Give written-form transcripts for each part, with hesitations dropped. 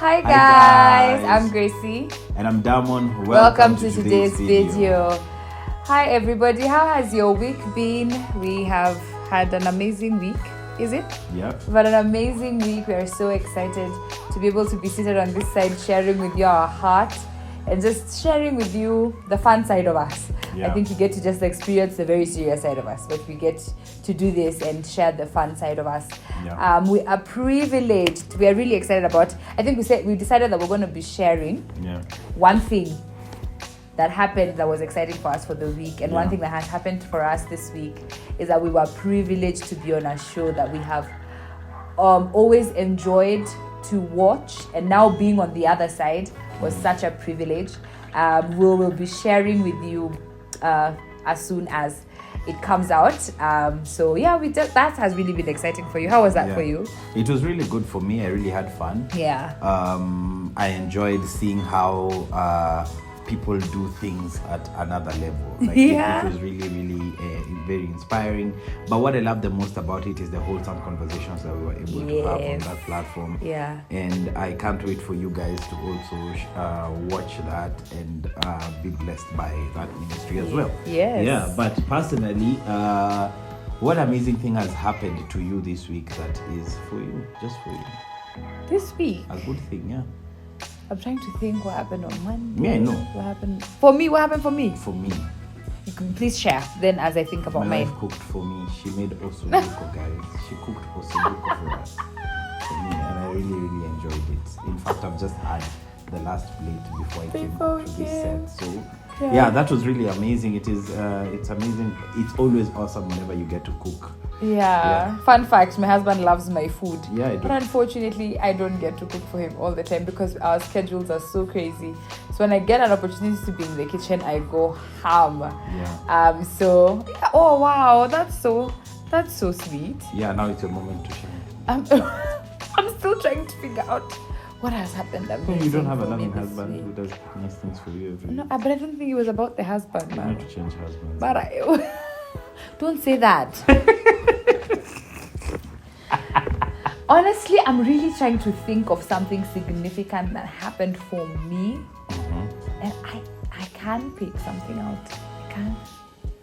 Hi guys, I'm Gracie. And I'm Damorn. Welcome to today's video. Hi everybody, how has your week been? We have had an amazing week, is it? Yep. We've had an amazing week. We are so excited to be able to be seated on this side, sharing with you our heart and just sharing with you the fun side of us. Yeah. I think you get to just experience the very serious side of us, but we get to do this and share the fun side of us. Yeah. We are privileged. We are really excited about. I think we decided that we're going to be sharing one thing that happened that was exciting for us for the week, and one thing that has happened for us this week is that we were privileged to be on a show that we have always enjoyed to watch, and now being on the other side was such a privilege. We will be sharing with you as soon as it comes out. That has really been exciting for you. How was that for you? It was really good for me. I really had fun. Yeah. I enjoyed seeing how people do things at another level. It was really, really very inspiring. But what I love the most about it is the wholesome conversations that we were able to have on that platform. Yeah. And I can't wait for you guys to also watch that and be blessed by that ministry as well. Yes. Yeah, but personally, what amazing thing has happened to you this week that is for you, just for you? This week? A good thing, yeah. I'm trying to think what happened on Monday. Me, I know. What happened for me? What happened for me? For me. You can please share then as I think about My mine. wife cooked for me. She made osobuco, guys. She cooked osobuco for us. For me, and I really, really enjoyed it. In fact, I've just had the last plate before I came to this set. So yeah, that was really amazing. It's amazing. It's always awesome whenever you get to cook. Yeah. Fun fact, my husband loves my food. Yeah, I do. But unfortunately, I don't get to cook for him all the time because our schedules are so crazy. So when I get an opportunity to be in the kitchen, I go ham. Yeah. Oh wow, that's so sweet. Yeah, now it's a moment to share. I'm still trying to figure out what has happened. You don't have a loving husband who does nice things for you every No, but I don't think it was about the husband, You man. need to change husbands. But don't say that. Honestly, I'm really trying to think of something significant that happened for me, and I can't pick something out. I can't.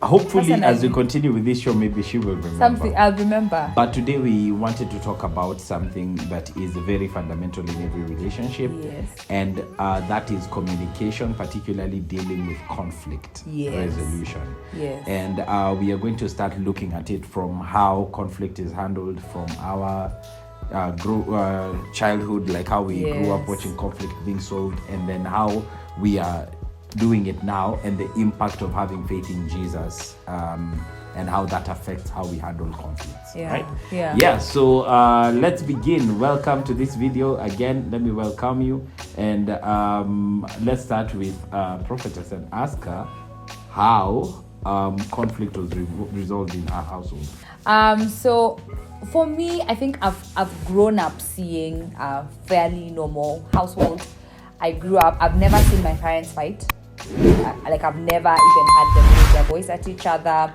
Hopefully, as we continue with this show, maybe she will remember. Something I'll remember. But today we wanted to talk about something that is very fundamental in every relationship. Yes. And that is communication, particularly dealing with conflict resolution. Yes. And we are going to start looking at it from how conflict is handled from our childhood, like how we grew up watching conflict being solved, and then how we are doing it now, and the impact of having faith in Jesus, and how that affects how we handle conflicts. Right? Yeah. So let's begin. Welcome to this video again. Let me welcome you, and let's start with Prophetess and ask her how conflict was resolved in her household. So for me, I think I've grown up seeing a fairly normal household. I grew up, I've never seen my parents fight. I've never even had them raise their voice at each other.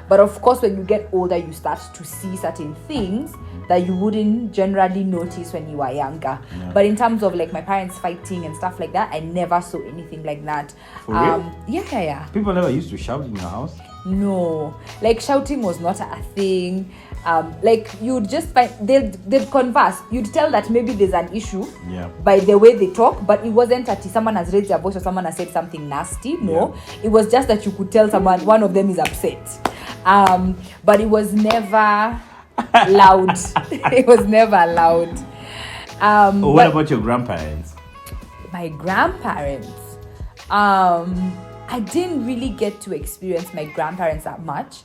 But of course, when you get older, you start to see certain things that you wouldn't generally notice when you were younger. Yeah. But in terms of like my parents fighting and stuff like that, I never saw anything like that. For real? Yeah. People never used to shout in your house? No, like shouting was not a thing. You'd just find they'd converse. You'd tell that maybe there's an issue by the way they talk, but it wasn't that someone has raised their voice or someone has said something nasty. No, it was just that you could tell someone one of them is upset. But it was never loud. It was never loud. What about your grandparents? My grandparents. I didn't really get to experience my grandparents that much.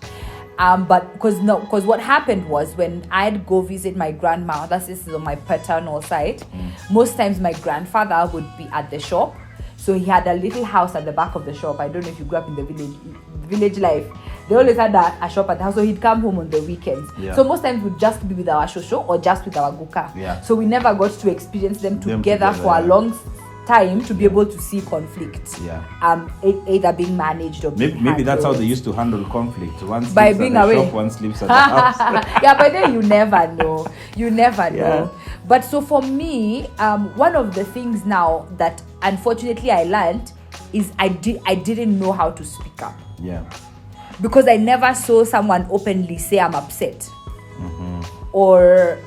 But because what happened was when I'd go visit my grandma, this is on my paternal side, most times my grandfather would be at the shop. So he had a little house at the back of the shop. I don't know if you grew up in the village life. They always had a shop at the house, so he'd come home on the weekends. Yeah. So most times we'd just be with our shosho or just with our guka. Yeah. So we never got to experience them together for a long time to be able to see conflict. Either being managed or maybe that's how they used to handle conflict. One sleeps by being at the away. shop, one sleeps at the house. Yeah, but then you never know. Know. But so for me, one of the things now that unfortunately I learned is I didn't know how to speak up. Yeah. Because I never saw someone openly say I'm upset. Or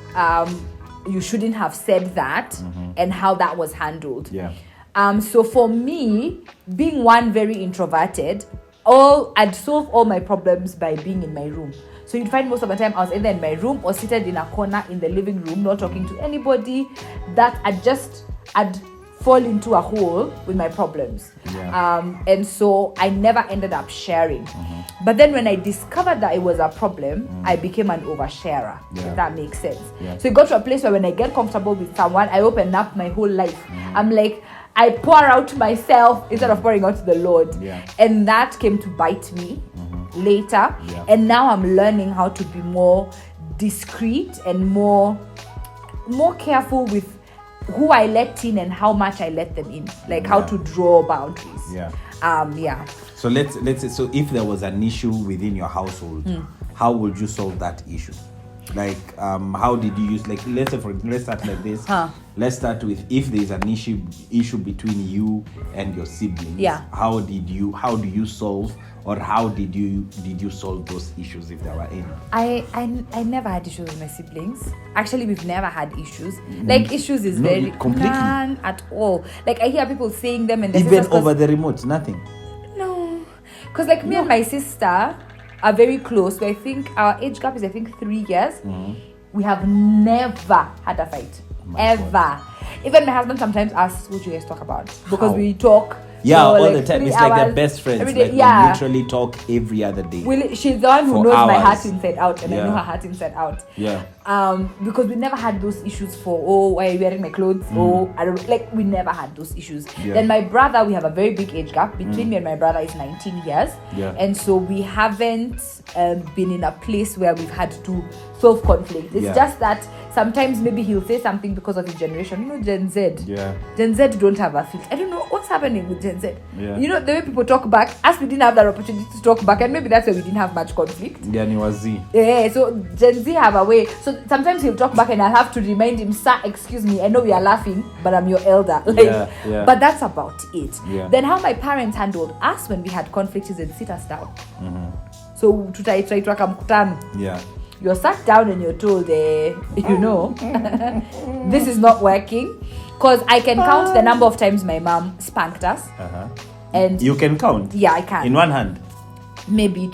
you shouldn't have said that, and how that was handled. Yeah. So for me, being one very introverted, I'd solve all my problems by being in my room. So you'd find most of the time I was either in my room or seated in a corner in the living room, not talking to anybody. That I'd fall into a hole with my problems. And so I never ended up sharing. But then when I discovered that it was a problem, I became an oversharer, if that makes sense. So it got to a place where when I get comfortable with someone, I open up my whole life. I'm like, I pour out myself instead of pouring out to the Lord. And that came to bite me later. And now I'm learning how to be more discreet and more careful with who I let in and how much I let them in, like how to draw boundaries. So let's say, so if there was an issue within your household, how would you solve that issue? Like how did you use, like let's start like this. Let's start with, if there's an issue between you and your siblings, how do you solve, or how did you solve those issues, if there were any? I never had issues with my siblings. Actually, we've never had issues. Like issues is very completely none at all. Like I hear people saying them, and even over the remote, nothing. No, because like me and my sister are very close. So I think our age gap is 3 years. We have never had a fight. Ever. God. Even my husband sometimes asks, what do you guys talk about? Because we talk. All the time. It's like they're best friends. Like we literally talk every other day. She's the one who knows my heart inside out, and I know her heart inside out. Because we never had those issues for, why are you wearing my clothes? I don't, like, we never had those issues. Then my brother, we have a very big age gap between me and my brother is 19 years. And so we haven't been in a place where we've had to solve conflict. It's just that sometimes maybe he'll say something because of his generation. You know, Gen Z. Gen Z don't have a filter. I don't know what's happening with Gen Z. You know, the way people talk back, us, we didn't have that opportunity to talk back, and maybe that's why we didn't have much conflict. And it was Z. So Gen Z have a way. So sometimes he'll talk back and I'll have to remind him, sir, excuse me, I know we are laughing, but I'm your elder. But that's about it. Then how my parents handled us when we had conflict is they'd sit us down. So tutaitwa mkutano. You're sat down and you're told, you know, this is not working. Because I can count the number of times my mom spanked us. And you can count? Yeah, I can. In one hand? Maybe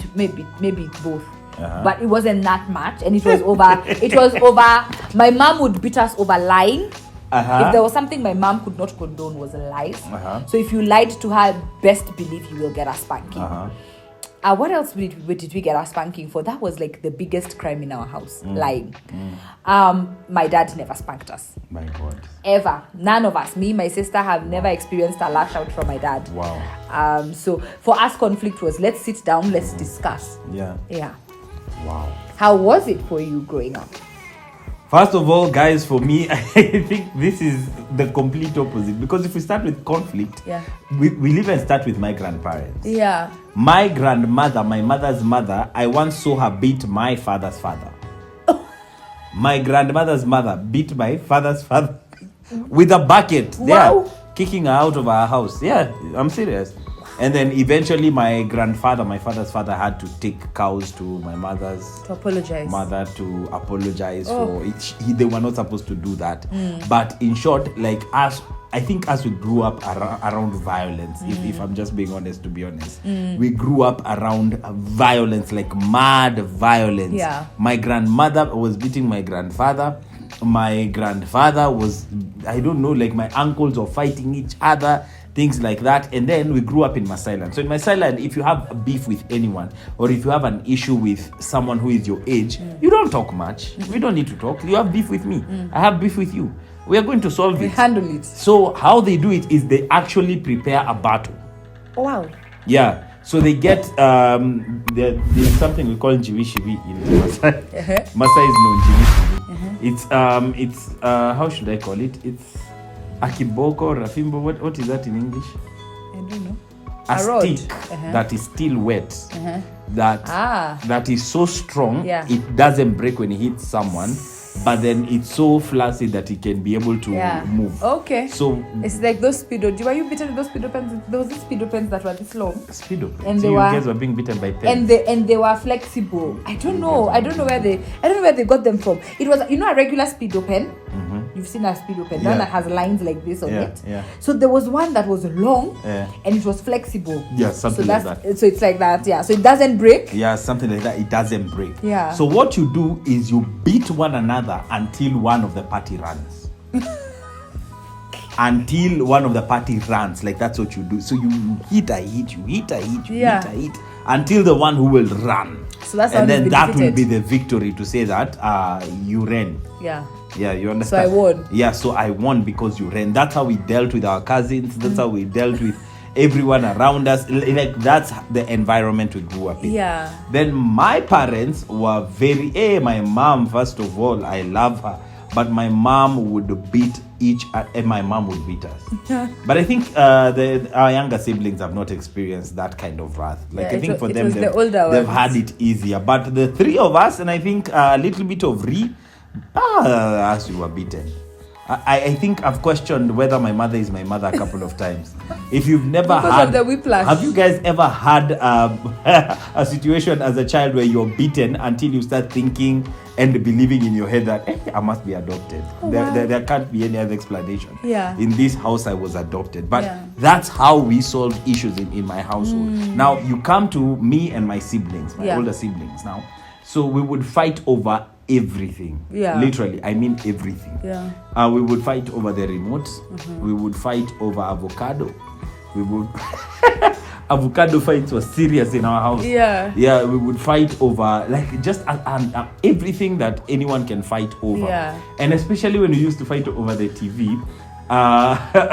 both. But it wasn't that much, and it was over. My mom would beat us over lying. If there was something my mom could not condone, was lies. So if you lied to her, best believe you will get a spanking. What else did we get our spanking for? That was like the biggest crime in our house, lying. My dad never spanked us. My God. Ever. None of us, me, my sister, have never experienced a lash out from my dad. Wow. So for us, conflict was, let's sit down, let's discuss. Yeah. Wow. How was it for you growing up? First of all, guys, for me, I think this is the complete opposite. Because if we start with conflict, we live and start with my grandparents. My grandmother, my mother's mother, I once saw her beat my father's father. My grandmother's mother beat my father's father with a bucket. Wow. They are kicking her out of our house. Yeah, I'm serious. And then eventually my grandfather, my father's father, had to take cows to my mother's mother to apologize for it. They were not supposed to do that. But in short, like I think as we grew up around violence, if I'm just being honest, to be honest, we grew up around violence, like mad violence. My grandmother was beating my grandfather. My grandfather was, I don't know, like my uncles were fighting each other. Things like that. And then we grew up in Masailand. So in Masailand, if you have a beef with anyone, or if you have an issue with someone who is your age, you don't talk much. We don't need to talk. You have beef with me. I have beef with you. We are going to solve it. We handle it. So how they do it is they actually prepare a battle. Oh, wow. Yeah. So they get, there's something we call Jivishivi in Masai. Masai is known Jivishivi. It's how should I call it? It's Akiboko, rafimbo, what is that in English? I don't know. A rod. stick that is still wet. That is so strong, it doesn't break when it hits someone. But then it's so flaccid that it can be able to move. Okay. So it's like those speedo. Were you bitten with those speedo pens? There was these speedo pens that were this long. Speedo pens. And so you guys were being bitten by pens. And they were flexible. I don't know where they got them from. It was a regular speedo pen. Mm-hmm. You've seen a speedo pen. One that has lines like this on it. Yeah. So there was one that was long and it was flexible. Yeah, something like that. So it's like that, yeah. So it doesn't break. Yeah, something like that. It doesn't break. Yeah. So what you do is you beat one another until one of the party runs. Until one of the party runs. Like that's what you do. So you hit, I hit, you hit, I hit, you hit, I hit. Until the one who will run. So that's and then that defeated. will be the victory to say that you ran. Yeah. Yeah, you understand? So I won. Yeah, so I won because you ran. That's how we dealt with our cousins. That's how we dealt with everyone around us. Like that's the environment we grew up in. Yeah. Then my parents were my mom, first of all, I love her. But my mom would beat my mom would beat us. But I think our younger siblings have not experienced that kind of wrath. Like I think for them, they've had it easier. But the three of us, and I think a little bit of as we were beaten. I think I've questioned whether my mother is my mother a couple of times. If you've never of the whiplash. Have you guys ever had a situation as a child where you're beaten until you start thinking and believing in your head that I must be adopted? There can't be any other explanation. Yeah. In this house, I was adopted. But that's how we solve issues in my household. Now, you come to me and my siblings, my older siblings now. So we would fight over everything. Yeah. Literally, I mean everything. Yeah. We would fight over the remote. We would fight over avocado. We would avocado fights were serious in our house. Yeah. Yeah, we would fight over like just everything that anyone can fight over. Yeah. And especially when we used to fight over the TV,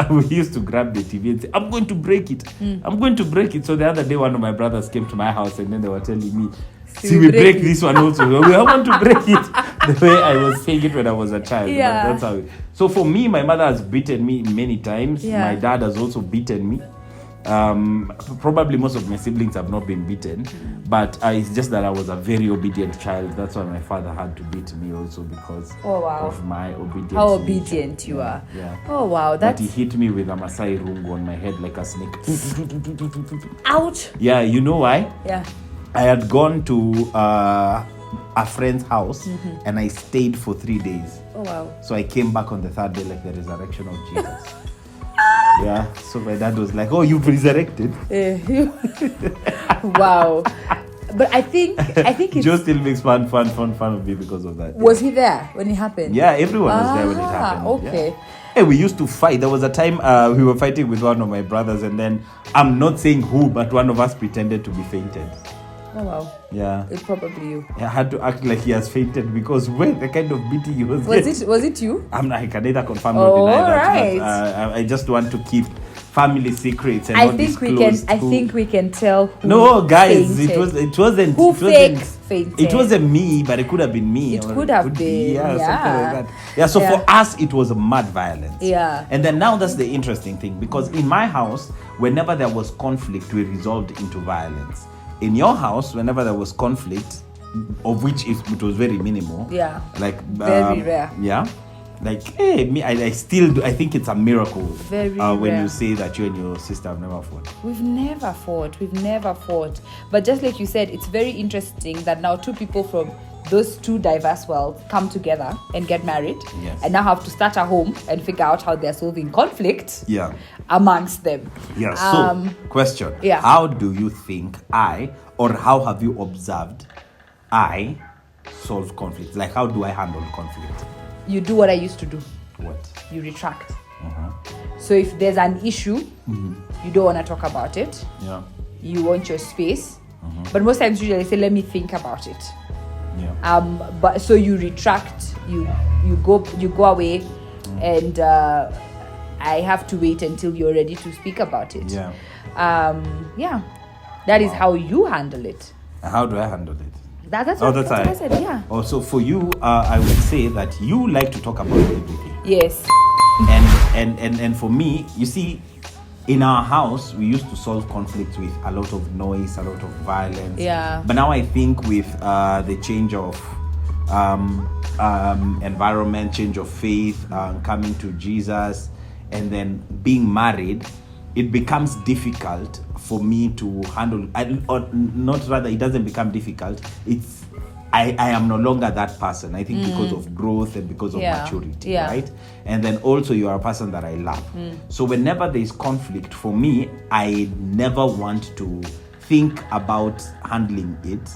we used to grab the TV and say, I'm going to break it. I'm going to break it. So the other day, one of my brothers came to my house and then they were telling me, see, we break this one also. We want to break it the way I was saying it when I was a child. Yeah. That's how so for me, my mother has beaten me many times. Yeah. My dad has also beaten me. Probably most of my siblings have not been beaten, but it's just that I was a very obedient child. That's why my father had to beat me also because of my obedience. How obedient you are. Yeah. Oh wow. But he hit me with a Masai rungu on my head like a snake. Ouch. Yeah, you know why? Yeah. I had gone to a friend's house and I stayed for 3 days. Oh wow. So I came back on the third day like the resurrection of Jesus. Yeah, so my dad was like, oh, you've resurrected. Wow. But I think it's... Joe still makes fun of me because of that. Was he there when it happened? Yeah, everyone was there when it happened. Okay. Yeah. Hey, we used to fight. There was a time we were fighting with one of my brothers and then, I'm not saying who, but one of us pretended to be fainted. Oh wow. Yeah. It's probably you. I had to act like he has fainted because when the kind of beating he was Was it you? I can neither confirm nor deny that. Right. But, I just want to keep family secrets and I not think we can tell who No, guys, fainted. it wasn't Who fainted. It wasn't me, but it could have been me. It could have been. Yeah, something like that. Yeah, so for us it was a mad violence. Yeah. And then now that's the interesting thing because in my house, whenever there was conflict, we resolved into violence. In your house, whenever there was conflict, of which it was very minimal. Yeah. Like very rare. Yeah. Like, hey, I still do. I think it's a miracle. Very when rare. you say that you and your sister have never fought. We've never fought. But just like you said, it's very interesting that now two people from those two diverse worlds come together and get married. Yes. And now have to start a home and figure out how they're solving conflict. Yeah. Amongst them. Yeah. So, question. Yeah. How do you think or how have you observed I solve conflict? Like, how do I handle conflict? You do what I used to do. What? You retract. So if there's an issue, you don't want to talk about it. Yeah. You want your space. But most times usually I say, let me think about it. Yeah. But so you retract, you go away, and I have to wait until you're ready to speak about it. Yeah. That is how you handle it. How do I handle it? That's what I said. Yeah. Also, for you, I would say that you like to talk about everything. Yes. And for me, you see, in our house, we used to solve conflicts with a lot of noise, a lot of violence. Yeah. But now I think with the change of environment, change of faith, coming to Jesus, and then being married, it becomes difficult for me to handle, it doesn't become difficult. I am no longer that person. I think because of growth and because of maturity, right? And then also you are a person that I love. So whenever there is conflict, for me, I never want to think about handling it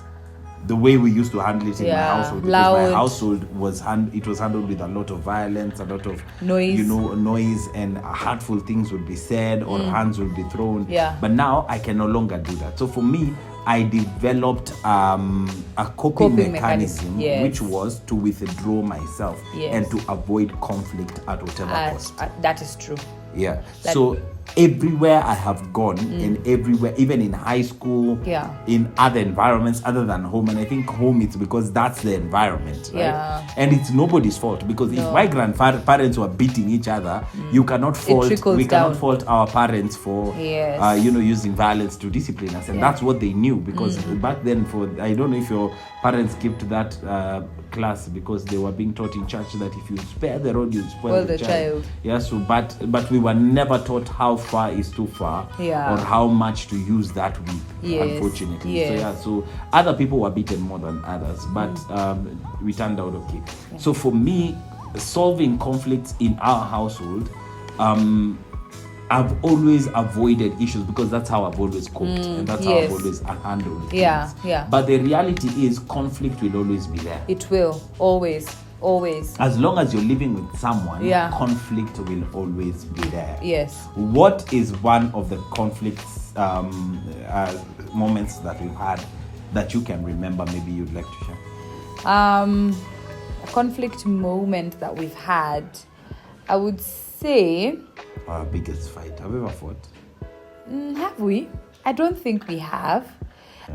the way we used to handle it in my household. Because my household was handled with a lot of violence, a lot of noise, and hurtful things would be said or hands would be thrown. Yeah. But now I can no longer do that. So for me, I developed a coping mechanism, which was to withdraw myself and to avoid conflict at whatever cost. That is true. Yeah. So everywhere I have gone, and everywhere, even in high school, in other environments other than home, and I think home it's because that's the environment, right? And it's nobody's fault, because if my grandparents were beating each other, we cannot fault our parents for using violence to discipline us, and that's what they knew, because back then, I don't know if your parents kept that class, because they were being taught in church that if you spare the rod, you spoil the child. Yeah, so but we were never taught how far is too far, or how much to use that whip, unfortunately. So other people were beaten more than others, but we turned out okay. So for me, solving conflicts in our household, I've always avoided issues, because that's how I've always coped, and that's how I've always handled things. But the reality is, conflict will always be there. It will, always. As long as you're living with someone, conflict will always be there. Yes. What is one of the conflicts moments that we've had that you can remember, maybe you'd like to share? A conflict moment that we've had, I would say... Our biggest fight. Have we ever fought? Have we? I don't think we have.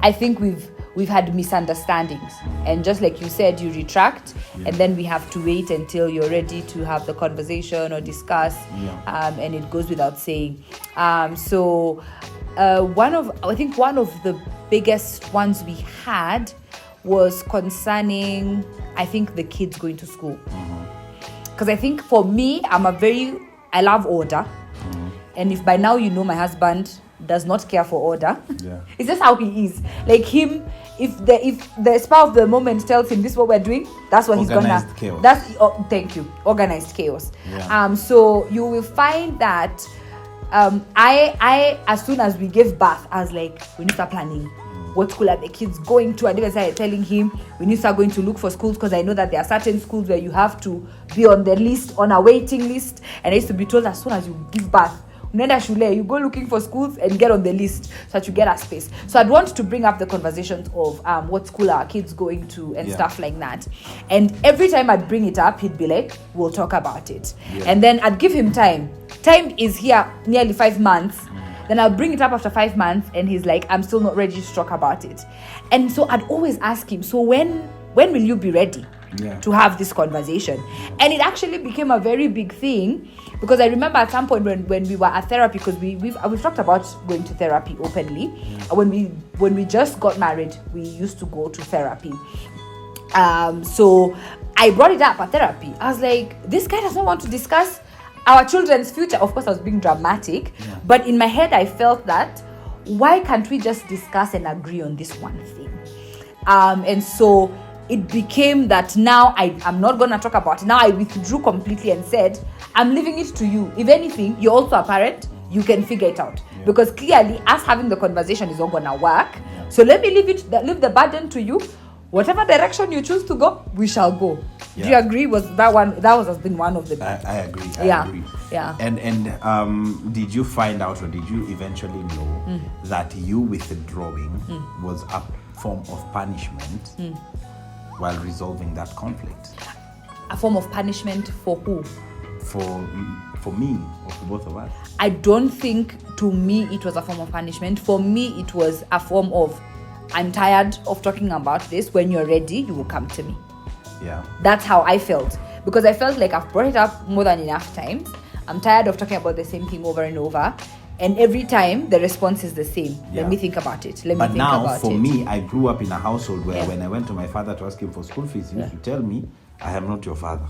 I think we've had misunderstandings, and just like you said, you retract, and then we have to wait until you're ready to have the conversation or discuss, and it goes without saying. So one of the biggest ones we had was concerning, I think, the kids going to school. Because I think for me, I love order, and if by now you know my husband does not care for order, it's just how he is. Like him, if the spur of the moment tells him this is what we're doing, that's what organized he's chaos. gonna. That's thank you, organized chaos. So you will find that I as soon as we gave birth, I was like, we need to start planning. What school are the kids going to? I even started telling him we need to start going to look for schools, because I know that there are certain schools where you have to be on the list, on a waiting list. And I used to be told, as soon as you give birth, you go looking for schools and get on the list so that you get a space. So I'd want to bring up the conversations of what school are kids going to and stuff like that. And every time I'd bring it up, he'd be like, we'll talk about it. And then I'd give him time. Time is here nearly 5 months. Then I'll bring it up after 5 months, and he's like, I'm still not ready to talk about it. And so I'd always ask him, so when will you be ready to have this conversation? And it actually became a very big thing, because I remember at some point when we were at therapy, because we've talked about going to therapy openly. When we just got married, we used to go to therapy. So I brought it up at therapy. I was like, this guy does not want to discuss our children's future. Of course, I was being dramatic, but in my head, I felt that, why can't we just discuss and agree on this one thing? And so it became that now I'm not going to talk about it. Now I withdrew completely and said, I'm leaving it to you. If anything, you're also a parent, you can figure it out. Because clearly, us having the conversation is not going to work. So let me leave the burden to you. Whatever direction you choose to go, we shall go. Do you agree? Has been one of the... I agree. I agree. Yeah. And did you find out, or did you eventually know that you withdrawing was a form of punishment while resolving that conflict? A form of punishment for who? For me, or for both of us. I don't think, to me, it was a form of punishment. For me, it was a form of, I'm tired of talking about this. When you're ready, you will come to me. Yeah. That's how I felt. Because I felt like I've brought it up more than enough times. I'm tired of talking about the same thing over and over. And every time the response is the same. Yeah. Let me think about it. But now, for me, I grew up in a household where when I went to my father to ask him for school fees, he used to tell me, I am not your father.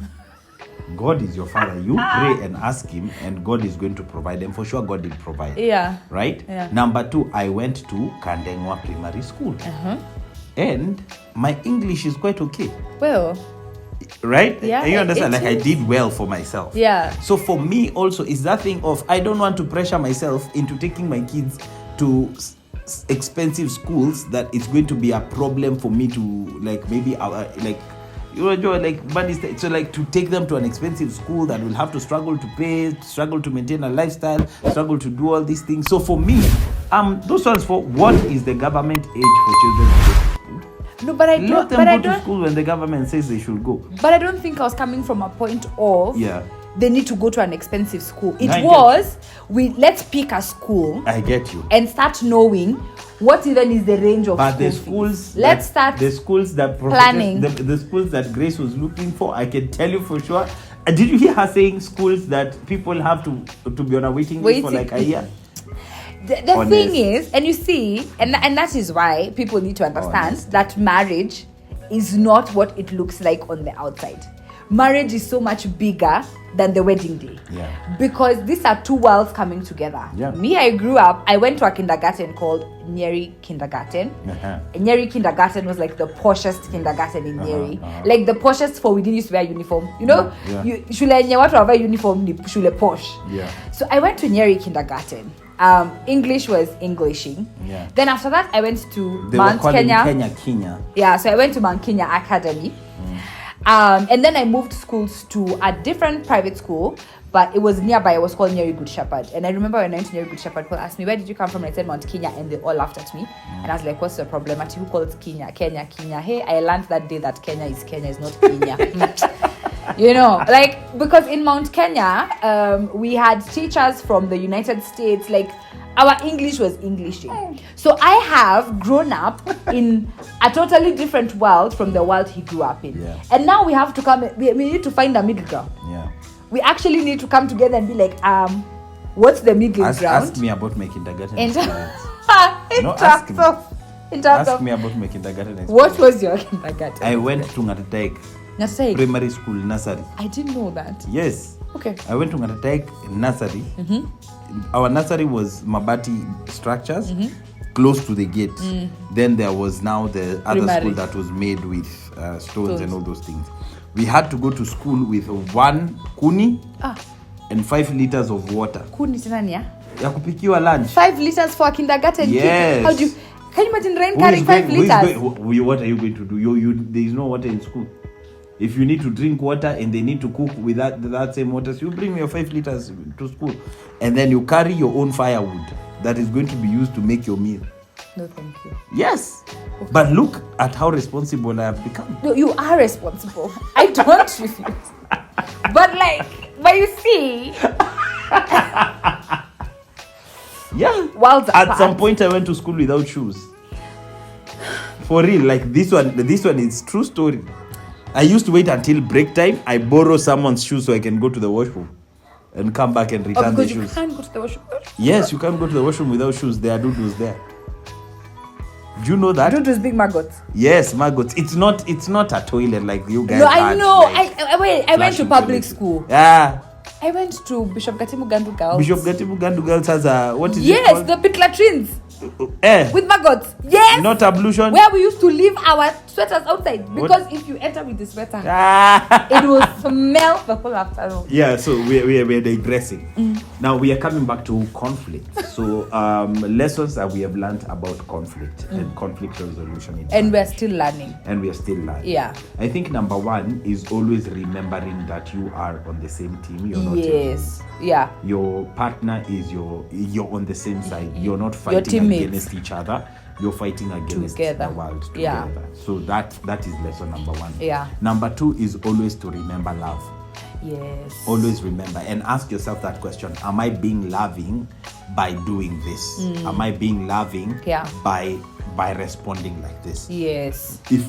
God is your father. You pray and ask him, and God is going to provide. And for sure, God did provide. Yeah. Right? Yeah. Number 2, I went to Kandengwa Primary School. And my English is quite okay. Well. Right? Yeah. And you understand? Like, I did well for myself. Yeah. So for me also, it's that thing of, I don't want to pressure myself into taking my kids to expensive schools that it's going to be a problem for me to, like, maybe, like, you know, like, money. So, like, to take them to an expensive school that will have to struggle to pay, struggle to maintain a lifestyle, struggle to do all these things. So for me, those ones for what is the government age for children to go to school? No, but I don't. Let them go to school when the government says they should go. But I don't think I was coming from a point of they need to go to an expensive school. Let's pick a school. I get you. And start knowing what even is the range of but school the schools fees. Let's start the schools that planning. The schools that Grace was looking for, I can tell you for sure. Did you hear her saying schools that people have to be on a waiting list for like a year? The thing is, and you see, and that is why people need to understand that marriage is not what it looks like on the outside. Marriage is so much bigger than the wedding day. Yeah. Because these are two worlds coming together. Yeah. Me, I grew up, I went to a kindergarten called Nyeri Kindergarten. Nyeri Kindergarten was like the poshest kindergarten in Nyeri. Like the poshest for we didn't used to wear uniform. You know? Shule yenye watu wear uniform ni shule posh. Yeah. So I went to Nyeri Kindergarten. English was Englishing. Yeah. Then after that, I went to they Mount were Kenya. Kenya. Yeah, so I went to Mount Kenya Academy. And then I moved schools to a different private school, but it was nearby. It was called Nyeri Good Shepherd. And I remember when I went to Nyeri Good Shepherd, people asked me, where did you come from? And I said Mount Kenya, and they all laughed at me. And I was like, what's the problem? Who calls Kenya? Kenya. Hey, I learned that day that Kenya is not Kenya. You know, like, because in Mount Kenya, we had teachers from the United States, like, our English was Englishing. So I have grown up in a totally different world from the world he grew up in. Yeah. And now we have to come, we need to find a middle ground. Yeah. We actually need to come together and be like, what's the middle ground? Ask me about my kindergarten experience. Ask me about my kindergarten experience. What was your kindergarten? I went to Ngatatek Primary School, nursery. I didn't know that. Yes. Okay. I went to Ngatatek nursery. Our nursery was Mabati structures, close to the gate. Then there was now the other school that was made with stones and all those things. We had to go to school with 1 kuni and 5 liters of water. Kuni tinania? Ya kupikiwa lunch. 5 liters for a kindergarten kid? How do you... Can you imagine rain carrying 5 liters? What are you going to do? There is no water in school. If you need to drink water and they need to cook with that same water, so you bring your 5 liters to school. And then you carry your own firewood that is going to be used to make your meal. No, thank you. Yes. Okay. But look at how responsible I have become. No, you are responsible. I don't refuse. But you see... Yeah. Worlds at apart. Some point I went to school without shoes. For real, like this one is true story. I used to wait until break time. I borrow someone's shoes so I can go to the washroom and come back and return the shoes. You can't go to the washroom. Yes, you can't go to the washroom without shoes. There are doodles there. Do you know that? Doodles, big maggots. Yes, maggots. It's not a toilet like you guys. No, I know. Like, I went to public school. Yeah. I went to Bishop Gatimu Gandu Girls. Bishop Gatimu Gandu Girls has a what is it Yes, called? the pit latrines. With maggots. Yes. Not ablution. Where we used to leave our sweaters outside because if you enter with the sweater, it will smell the whole afternoon. Yeah, so we're digressing. Now we are coming back to conflict. So lessons that we have learned about conflict and conflict resolution. And we're still learning. Yeah. I think number 1 is always remembering that you are on the same team. You're not alone. Yeah. Your partner is you're on the same side. You're not fighting against each other. You're fighting against the world together. Yeah. So that is lesson number 1. Yeah. Number 2 is always to remember love. Yes. Always remember and ask yourself that question. Am I being loving by doing this? Am I being loving by responding like this? Yes. Is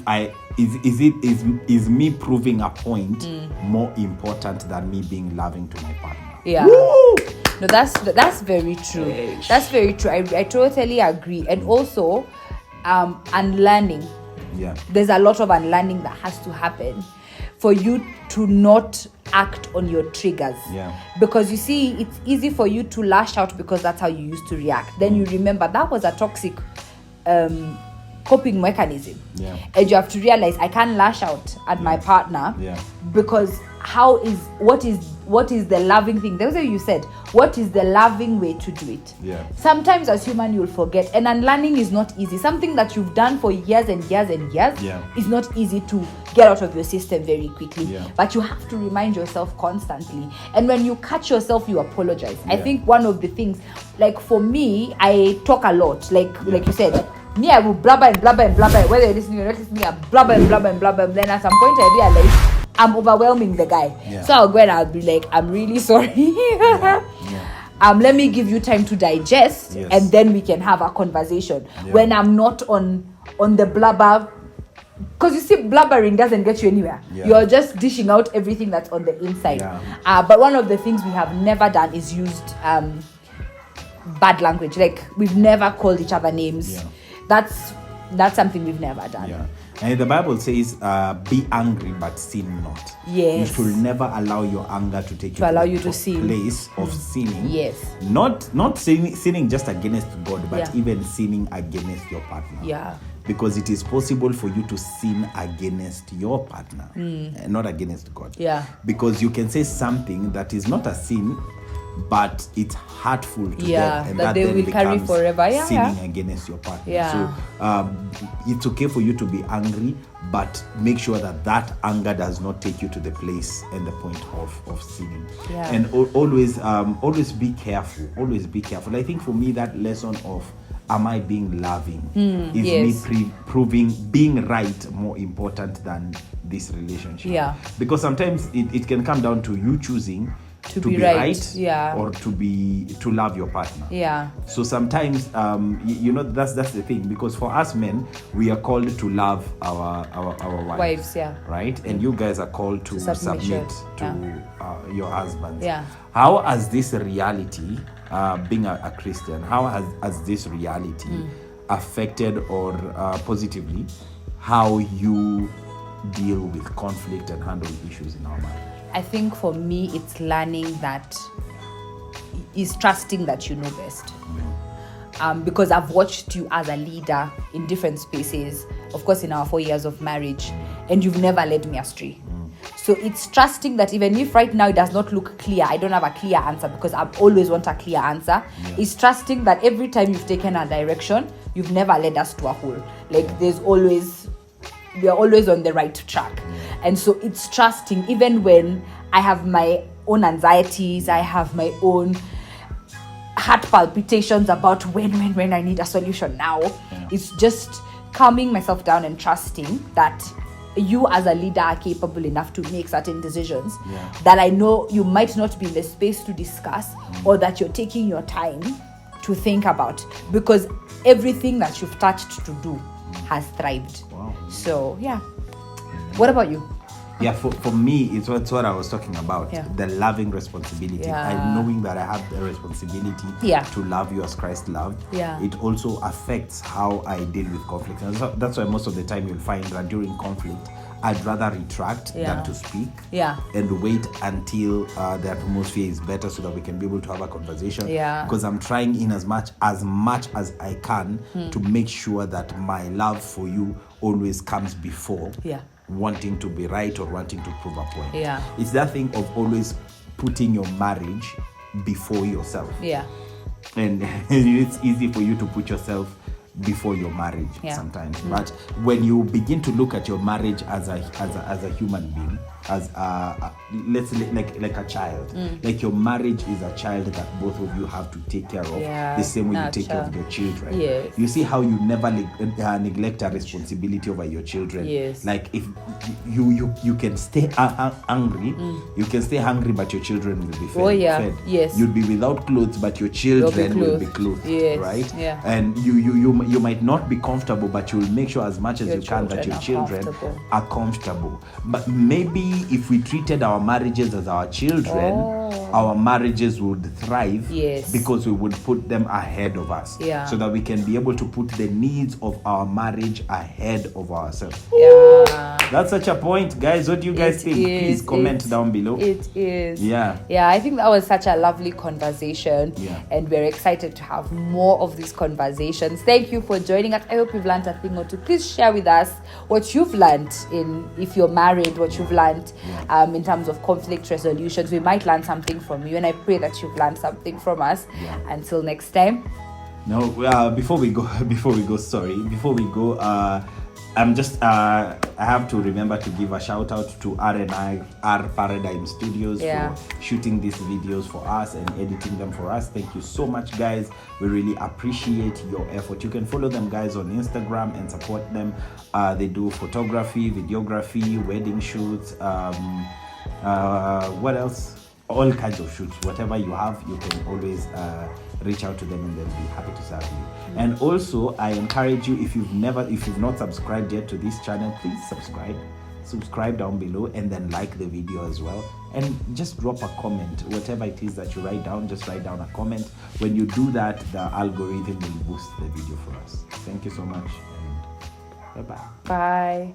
me proving a point more important than me being loving to my partner? Yeah. Woo! No, that's very true. That's very true. I totally agree. And also, unlearning. Yeah. There's a lot of unlearning that has to happen for you to not act on your triggers. Yeah. Because you see, it's easy for you to lash out because that's how you used to react. Then you remember that was a toxic coping mechanism. Yeah. And you have to realize I can't lash out at my partner because what is the loving thing? That's what you said. What is the loving way to do it? Yeah. Sometimes as human you'll forget, and unlearning is not easy. Something that you've done for years and years and years is not easy to get out of your system very quickly. Yeah. But you have to remind yourself constantly. And when you catch yourself, you apologize. I think one of the things, like for me, I talk a lot. Like you said, me, I will blabber and blabber and blabber. Whether you're listening or not listening, I blabber and blabber and blabber. Then at some point I realize I'm overwhelming the guy. Yeah. So I'll go and I'll be like, I'm really sorry. Let me give you time to digest, and then we can have a conversation. When I'm not on the blabber, because you see, blabbering doesn't get you anywhere. You're just dishing out everything that's on the inside. But one of the things we have never done is used bad language. Like we've never called each other names. That's something we've never done. And the Bible says, be angry but sin not. Yes. You should never allow your anger to take to allow you to sin. Place of sinning. Yes. Not sinning just against God, but even sinning against your partner. Yeah. Because it is possible for you to sin against your partner, not against God. Yeah. Because you can say something that is not a sin, but it's hurtful to them, and that they then will carry becomes forever. Sinning against your partner. So it's okay for you to be angry, but make sure that anger does not take you to the place and the point of sinning. And always be careful. Always be careful. I think for me that lesson of am I being loving is me proving being right more important than this relationship. Because sometimes it can come down to you choosing to be right, or to love your partner. So sometimes that's the thing, because for us men we are called to love our wives, right? And you guys are called to submit to your husbands. How has this reality, being a Christian, how has this reality affected or positively how you deal with conflict and handle issues in our marriage? I think for me, it's learning that is trusting that you know best. Because I've watched you as a leader in different spaces, of course, in our 4 years of marriage, and you've never led me astray. So it's trusting that even if right now it does not look clear, I don't have a clear answer because I always want a clear answer. It's trusting that every time you've taken a direction, you've never led us to a hole. Like we are always on the right track. And so it's trusting, even when I have my own anxieties, I have my own heart palpitations about when I need a solution now. It's just calming myself down and trusting that you as a leader are capable enough to make certain decisions that I know you might not be in the space to discuss, or that you're taking your time to think about, because everything that you've touched to do has thrived. So what about you? For me, it's what I was talking about. The loving responsibility. Knowing that I have the responsibility to love you as Christ loved. It also affects how I deal with conflict. And that's why most of the time you'll find that during conflict, I'd rather retract than to speak. And wait until the atmosphere is better so that we can be able to have a conversation. Because I'm trying in as much as I can to make sure that my love for you always comes before wanting to be right or wanting to prove a point. It's that thing of always putting your marriage before yourself. And it's easy for you to put yourself before your marriage sometimes. But when you begin to look at your marriage as a human being, as let's like a child, like your marriage is a child that both of you have to take care of, the same way you take care of your children. You see how you never neglect a responsibility over your children. Like if you can stay hungry, you can stay hungry, but your children will be fed. You'll be without clothes, but your children will be clothed, right? And you might not be comfortable, but you'll make sure as much as you can that your children are comfortable. But maybe if we treated our marriages as our children, our marriages would thrive. Yes. Because we would put them ahead of us. Yeah. So that we can be able to put the needs of our marriage ahead of ourselves. Yeah. That's such a point, guys. What do you guys think? Please comment down below. It is. Yeah. Yeah, I think that was such a lovely conversation. Yeah. And we're excited to have more of these conversations. Thank you for joining us. I hope you've learned a thing or two. Please share with us what you've learned if you're married, what you've learned in terms of conflict resolutions. We might learn something from you, and I pray that you've learned something from us. Yeah. Until next time. No, before we go, I have to remember to give a shout out to R Paradigm Studios for shooting these videos for us and editing them for us. Thank you so much, guys. We really appreciate your effort. You can follow them, guys, on Instagram and support them. They do photography, videography, wedding shoots, what else? All kinds of shoots. Whatever you have, you can always reach out to them and they'll be happy to serve you. And also, I encourage you, if you've not subscribed yet to this channel, please subscribe down below, and then like the video as well, and just drop a comment. Whatever it is that you write down, just write down a comment. When you do that, the algorithm will boost the video for us. Thank you so much, and bye-bye. Bye.